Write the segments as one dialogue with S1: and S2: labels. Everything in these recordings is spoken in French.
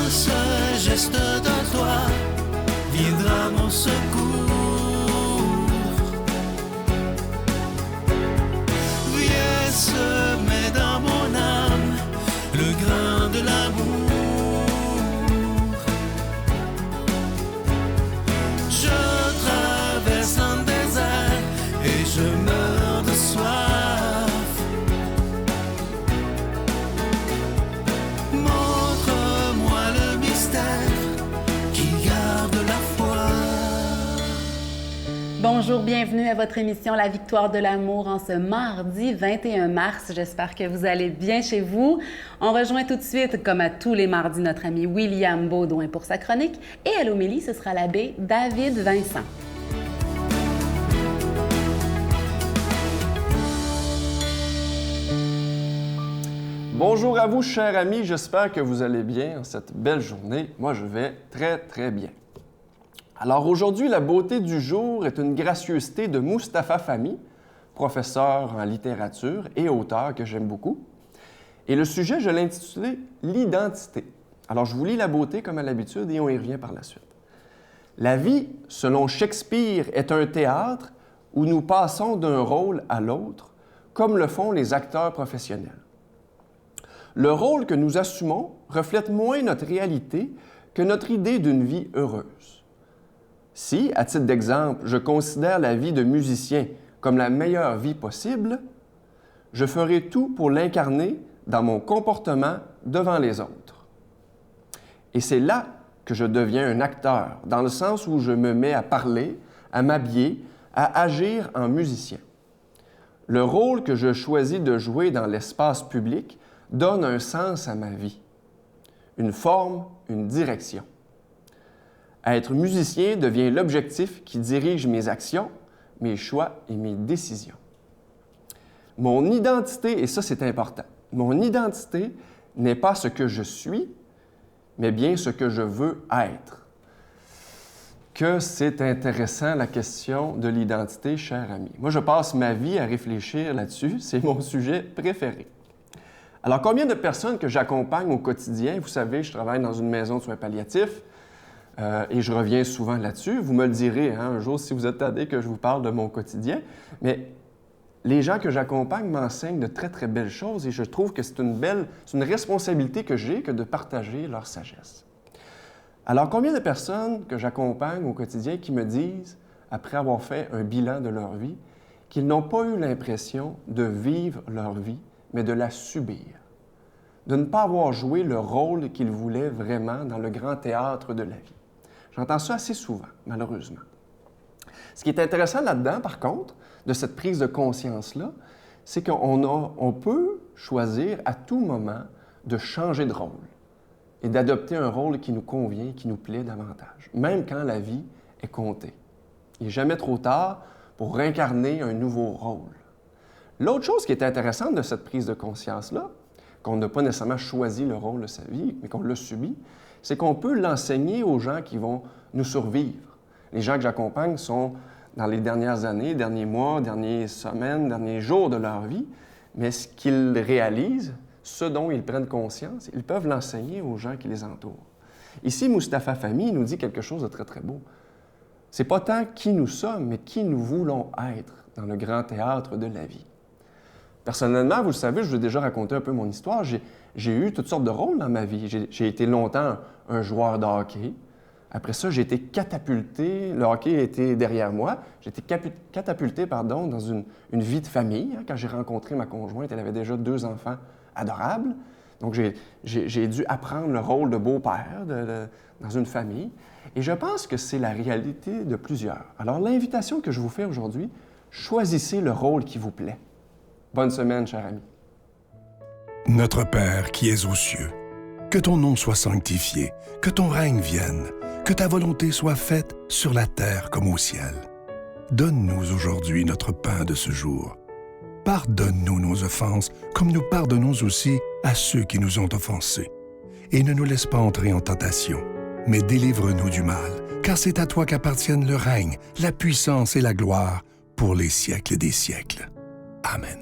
S1: ce geste de toi viendra mon secours. Viens semer dans mon âme le grain de l'amour. Je traverse un désert et je meurs de soif. Montre-moi le mystère qui garde la foi.
S2: Bonjour, bienvenue à votre émission La Victoire de l'amour en ce mardi 21 mars. J'espère que vous allez bien chez vous. On rejoint tout de suite, comme à tous les mardis, notre ami William Baudouin pour sa chronique. Et à l'homélie, ce sera l'abbé David Vincent.
S3: Bonjour à vous, chers amis. J'espère que vous allez bien en cette belle journée. Moi, je vais très, très bien. Alors aujourd'hui, la beauté du jour est une gracieuseté de Mustapha Fahmy, professeur en littérature et auteur que j'aime beaucoup. Et le sujet, je l'ai intitulé « L'identité ». Alors je vous lis la beauté comme à l'habitude et on y revient par la suite. La vie, selon Shakespeare, est un théâtre où nous passons d'un rôle à l'autre, comme le font les acteurs professionnels. Le rôle que nous assumons reflète moins notre réalité que notre idée d'une vie heureuse. Si, à titre d'exemple, je considère la vie de musicien comme la meilleure vie possible, je ferai tout pour l'incarner dans mon comportement devant les autres. Et c'est là que je deviens un acteur, dans le sens où je me mets à parler, à m'habiller, à agir en musicien. Le rôle que je choisis de jouer dans l'espace public donne un sens à ma vie, une forme, une direction. Être musicien devient l'objectif qui dirige mes actions, mes choix et mes décisions. Mon identité, et ça c'est important, mon identité n'est pas ce que je suis, mais bien ce que je veux être. Que c'est intéressant la question de l'identité, cher ami. Moi, je passe ma vie à réfléchir là-dessus, c'est mon sujet préféré. Alors, combien de personnes que j'accompagne au quotidien, vous savez, je travaille dans une maison de soins palliatifs et je reviens souvent là-dessus. Vous me le direz un jour si vous êtes tardé que je vous parle de mon quotidien. Mais les gens que j'accompagne m'enseignent de très, très belles choses et je trouve que c'est une responsabilité que j'ai que de partager leur sagesse. Alors, combien de personnes que j'accompagne au quotidien qui me disent, après avoir fait un bilan de leur vie, qu'ils n'ont pas eu l'impression de vivre leur vie, mais de la subir, de ne pas avoir joué le rôle qu'ils voulaient vraiment dans le grand théâtre de la vie. J'entends ça assez souvent, malheureusement. Ce qui est intéressant là-dedans, par contre, de cette prise de conscience-là, c'est qu'on peut choisir à tout moment de changer de rôle et d'adopter un rôle qui nous convient, qui nous plaît davantage, même quand la vie est comptée. Il n'est jamais trop tard pour incarner un nouveau rôle. L'autre chose qui est intéressante de cette prise de conscience-là, qu'on n'a pas nécessairement choisi le rôle de sa vie, mais qu'on l'a subi, c'est qu'on peut l'enseigner aux gens qui vont nous survivre. Les gens que j'accompagne sont dans les dernières années, derniers mois, dernières semaines, derniers jours de leur vie, mais ce qu'ils réalisent, ce dont ils prennent conscience, ils peuvent l'enseigner aux gens qui les entourent. Ici, Mustapha Fahmy nous dit quelque chose de très, très beau. C'est pas tant qui nous sommes, mais qui nous voulons être dans le grand théâtre de la vie. Personnellement, vous le savez, je vous ai déjà raconté un peu mon histoire. J'ai eu toutes sortes de rôles dans ma vie. J'ai été longtemps un joueur de hockey. Après ça, j'ai été catapulté. Le hockey était derrière moi. J'ai été catapulté dans une vie de famille. Quand j'ai rencontré ma conjointe, elle avait déjà 2 enfants adorables. Donc, j'ai dû apprendre le rôle de beau-père dans une famille. Et je pense que c'est la réalité de plusieurs. Alors, l'invitation que je vous fais aujourd'hui, choisissez le rôle qui vous plaît. Bonne semaine, cher ami.
S4: Notre Père qui es aux cieux, que ton nom soit sanctifié, que ton règne vienne, que ta volonté soit faite sur la terre comme au ciel. Donne-nous aujourd'hui notre pain de ce jour. Pardonne-nous nos offenses, comme nous pardonnons aussi à ceux qui nous ont offensés. Et ne nous laisse pas entrer en tentation, mais délivre-nous du mal, car c'est à toi qu'appartiennent le règne, la puissance et la gloire pour les siècles des siècles. Amen.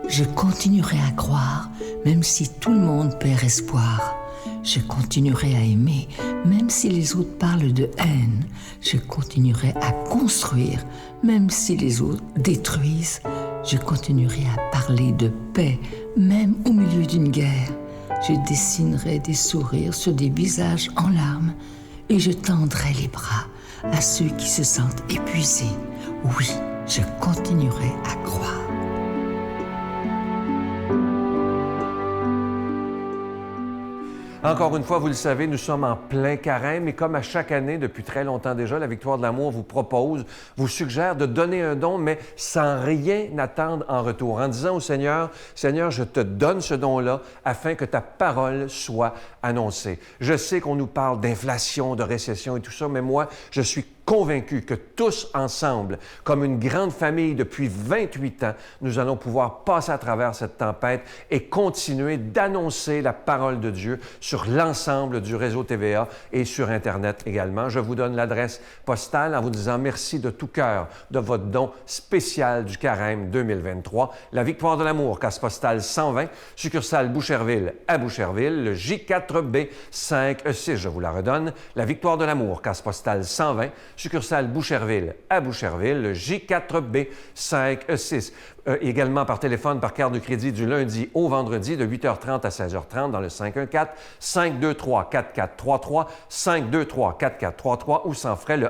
S5: Je continuerai à croire même si tout le monde perd espoir. Je continuerai à aimer, même si les autres parlent de haine. Je continuerai à construire, même si les autres détruisent. Je continuerai à parler de paix, même au milieu d'une guerre. Je dessinerai des sourires sur des visages en larmes et je tendrai les bras à ceux qui se sentent épuisés. Oui, je continuerai à croire.
S6: Encore une fois, vous le savez, nous sommes en plein carême et comme à chaque année, depuis très longtemps déjà, la Victoire de l'amour vous propose, vous suggère de donner un don, mais sans rien attendre en retour, en disant au Seigneur, « Seigneur, je te donne ce don-là afin que ta parole soit annoncée. » Je sais qu'on nous parle d'inflation, de récession et tout ça, mais moi, je suis convaincu que tous ensemble, comme une grande famille depuis 28 ans, nous allons pouvoir passer à travers cette tempête et continuer d'annoncer la parole de Dieu sur l'ensemble du réseau TVA et sur Internet également. Je vous donne l'adresse postale en vous disant merci de tout cœur de votre don spécial du Carême 2023. La Victoire de l'amour, case postale 120, succursale Boucherville à Boucherville, le J4B 5E6, je vous la redonne. La Victoire de l'amour, case postale 120, succursale Boucherville à Boucherville, le J4B 5E6. Également par téléphone, par carte de crédit du lundi au vendredi de 8h30 à 16h30 dans le 514-523-4433, 523-4433 ou sans frais le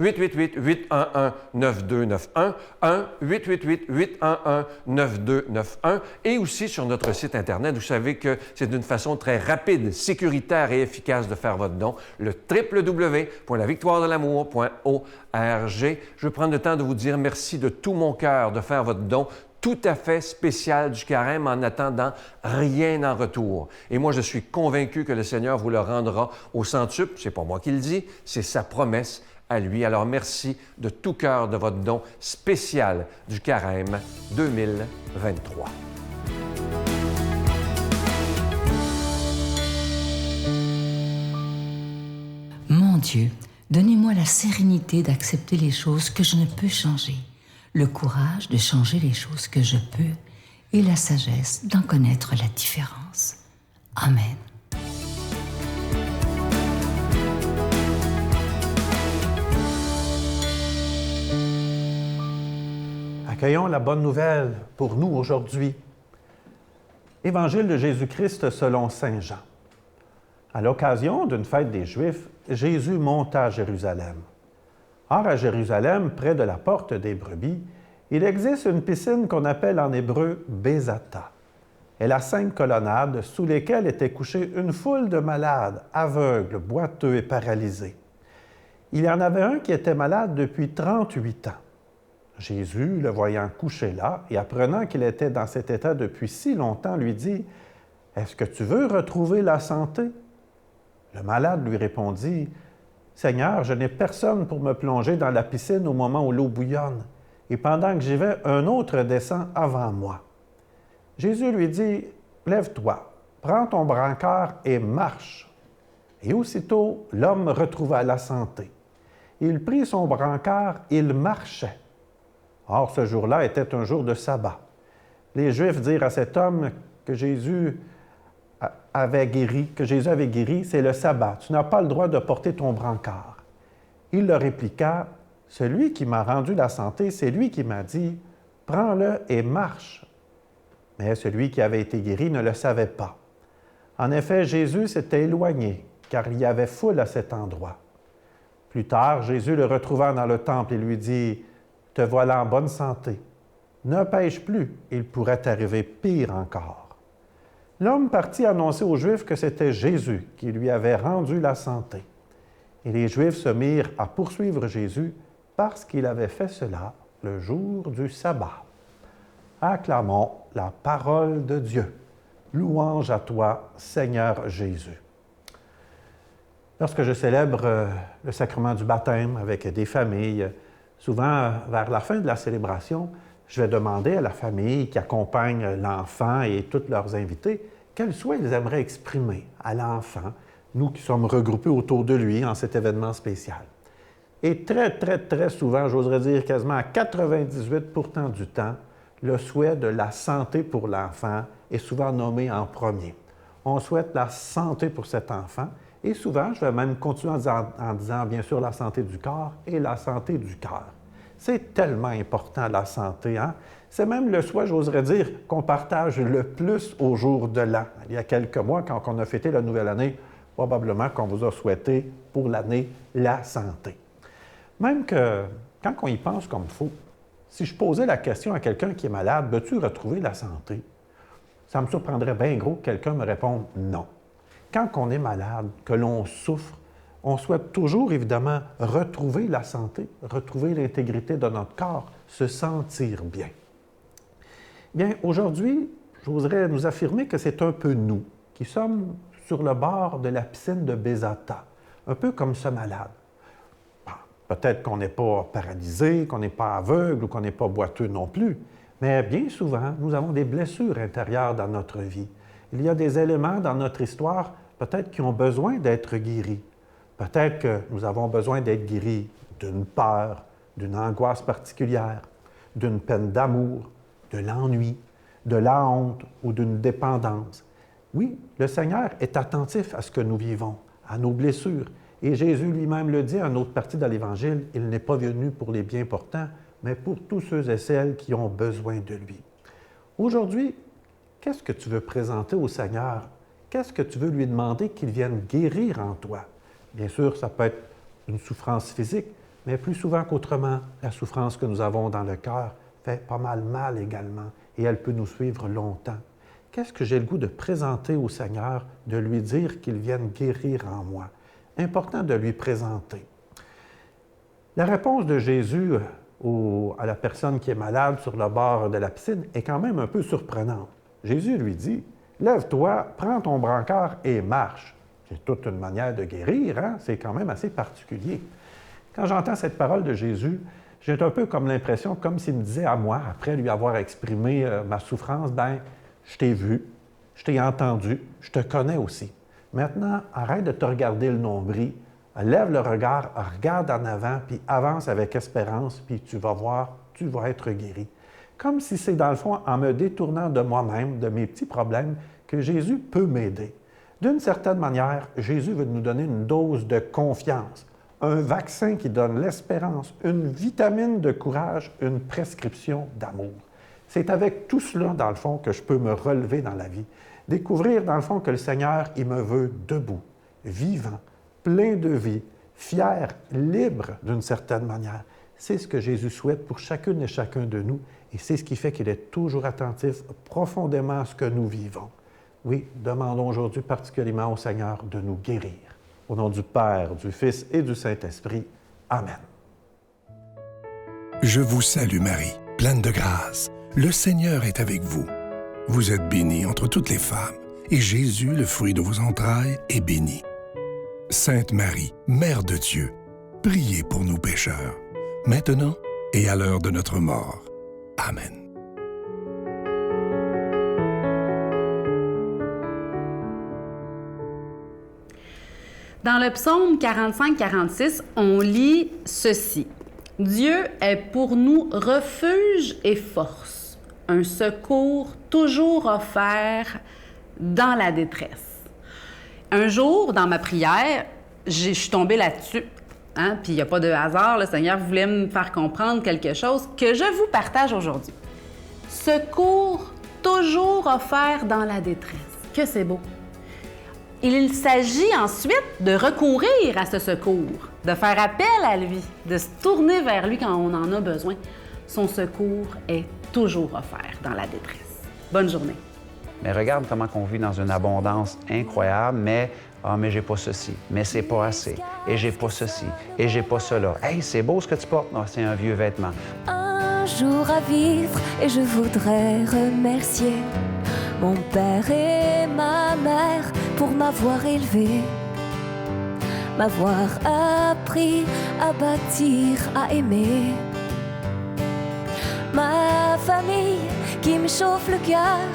S6: 1-888-811-9291, 1-888-811-9291 et aussi sur notre site Internet. Vous savez que c'est une façon très rapide, sécuritaire et efficace de faire votre don, le www.lavictoiredelamour.org. Je veux prendre le temps de vous dire merci de tout mon cœur de faire votre don tout à fait spécial du Carême en attendant rien en retour. Et moi, je suis convaincu que le Seigneur vous le rendra au centuple. C'est pas moi qui le dis, c'est sa promesse à lui. Alors merci de tout cœur de votre don spécial du Carême 2023.
S5: Mon Dieu, donnez-moi la sérénité d'accepter les choses que je ne peux changer, le courage de changer les choses que je peux et la sagesse d'en connaître la différence. Amen.
S7: Accueillons la bonne nouvelle pour nous aujourd'hui. Évangile de Jésus-Christ selon Saint Jean. À l'occasion d'une fête des Juifs, Jésus monta à Jérusalem. Or, à Jérusalem, près de la porte des brebis, il existe une piscine qu'on appelle en hébreu Bézata. Elle a 5 colonnades sous lesquelles était couchée une foule de malades, aveugles, boiteux et paralysés. Il y en avait un qui était malade depuis 38 ans. Jésus, le voyant couché là et apprenant qu'il était dans cet état depuis si longtemps, lui dit « Est-ce que tu veux retrouver la santé? » Le malade lui répondit « Seigneur, je n'ai personne pour me plonger dans la piscine au moment où l'eau bouillonne, et pendant que j'y vais, un autre descend avant moi. » Jésus lui dit « Lève-toi, prends ton brancard et marche. » Et aussitôt, l'homme retrouva la santé. Il prit son brancard, il marchait. Or, ce jour-là était un jour de sabbat. Les Juifs dirent à cet homme que Jésus avait guéri, c'est le sabbat. Tu n'as pas le droit de porter ton brancard. Il leur répliqua, celui qui m'a rendu la santé, c'est lui qui m'a dit, prends-le et marche. Mais celui qui avait été guéri ne le savait pas. En effet, Jésus s'était éloigné, car il y avait foule à cet endroit. Plus tard, Jésus le retrouva dans le temple et lui dit, te voilà en bonne santé. Ne pêche plus, il pourrait t'arriver pire encore. L'homme partit annoncer aux Juifs que c'était Jésus qui lui avait rendu la santé. Et les Juifs se mirent à poursuivre Jésus parce qu'il avait fait cela le jour du sabbat. Acclamons la parole de Dieu. Louange à toi, Seigneur Jésus. Lorsque je célèbre le sacrement du baptême avec des familles, souvent vers la fin de la célébration, je vais demander à la famille qui accompagne l'enfant et tous leurs invités quels souhaits ils aimeraient exprimer à l'enfant, nous qui sommes regroupés autour de lui en cet événement spécial. Et très souvent, j'oserais dire quasiment à 98% du temps, le souhait de la santé pour l'enfant est souvent nommé en premier. On souhaite la santé pour cet enfant et souvent, je vais même continuer en disant bien sûr la santé du corps et la santé du cœur. C'est tellement important la santé, hein? C'est même le souhait, j'oserais dire, qu'on partage le plus au jour de l'an. Il y a quelques mois, quand on a fêté la nouvelle année, probablement qu'on vous a souhaité pour l'année la santé. Même que quand on y pense comme il faut, si je posais la question à quelqu'un qui est malade, veux-tu retrouver la santé? Ça me surprendrait bien gros que quelqu'un me réponde non. Quand on est malade, que l'on souffre, on souhaite toujours, évidemment, retrouver la santé, retrouver l'intégrité de notre corps, se sentir bien. Bien, aujourd'hui, j'oserais nous affirmer que c'est un peu nous qui sommes sur le bord de la piscine de Bézata, un peu comme ce malade. Peut-être qu'on n'est pas paralysé, qu'on n'est pas aveugle ou qu'on n'est pas boiteux non plus, mais bien souvent, nous avons des blessures intérieures dans notre vie. Il y a des éléments dans notre histoire, peut-être, qui ont besoin d'être guéris. Peut-être que nous avons besoin d'être guéris d'une peur, d'une angoisse particulière, d'une peine d'amour, de l'ennui, de la honte ou d'une dépendance. Oui, le Seigneur est attentif à ce que nous vivons, à nos blessures. Et Jésus lui-même le dit à une autre partie de l'Évangile, « Il n'est pas venu pour les bien portants, mais pour tous ceux et celles qui ont besoin de lui. » Aujourd'hui, qu'est-ce que tu veux présenter au Seigneur? Qu'est-ce que tu veux lui demander qu'il vienne guérir en toi? Bien sûr, ça peut être une souffrance physique, mais plus souvent qu'autrement, la souffrance que nous avons dans le cœur fait pas mal également, et elle peut nous suivre longtemps. Qu'est-ce que j'ai le goût de présenter au Seigneur, de lui dire qu'il vienne guérir en moi? Important de lui présenter. La réponse de Jésus à la personne qui est malade sur le bord de la piscine est quand même un peu surprenante. Jésus lui dit, « Lève-toi, prends ton brancard et marche. » C'est toute une manière de guérir, hein? C'est quand même assez particulier. Quand j'entends cette parole de Jésus, j'ai un peu comme l'impression, comme s'il me disait à moi, après lui avoir exprimé ma souffrance, « Ben, je t'ai vu, je t'ai entendu, je te connais aussi. Maintenant, arrête de te regarder le nombril, lève le regard, regarde en avant, puis avance avec espérance, puis tu vas voir, tu vas être guéri. » Comme si c'est dans le fond, en me détournant de moi-même, de mes petits problèmes, que Jésus peut m'aider. D'une certaine manière, Jésus veut nous donner une dose de confiance, un vaccin qui donne l'espérance, une vitamine de courage, une prescription d'amour. C'est avec tout cela, dans le fond, que je peux me relever dans la vie. Découvrir, dans le fond, que le Seigneur, il me veut debout, vivant, plein de vie, fier, libre d'une certaine manière. C'est ce que Jésus souhaite pour chacune et chacun de nous, et c'est ce qui fait qu'il est toujours attentif profondément à ce que nous vivons. Oui, demandons aujourd'hui particulièrement au Seigneur de nous guérir. Au nom du Père, du Fils et du Saint-Esprit. Amen.
S4: Je vous salue Marie, pleine de grâce. Le Seigneur est avec vous. Vous êtes bénie entre toutes les femmes, et Jésus, le fruit de vos entrailles, est béni. Sainte Marie, Mère de Dieu, priez pour nous pécheurs, maintenant et à l'heure de notre mort. Amen.
S2: Dans le psaume 45-46, on lit ceci. « Dieu est pour nous refuge et force, un secours toujours offert dans la détresse. » Un jour, dans ma prière, je suis tombée là-dessus. Hein? Puis il n'y a pas de hasard, le Seigneur voulait me faire comprendre quelque chose que je vous partage aujourd'hui. Secours toujours offert dans la détresse. Que c'est beau! Il s'agit ensuite de recourir à ce secours, de faire appel à lui, de se tourner vers lui quand on en a besoin. Son secours est toujours offert dans la détresse. Bonne journée.
S8: Mais regarde comment on vit dans une abondance incroyable, mais « Ah, mais j'ai pas ceci, mais c'est pas assez, et j'ai pas ceci, et j'ai pas cela. Hey, c'est beau ce que tu portes. Non, c'est un vieux vêtement. »
S9: Un jour à vivre, et je voudrais remercier mon père et ma mère pour m'avoir élevé, m'avoir appris à bâtir, à aimer. Ma famille qui me chauffe le cœur,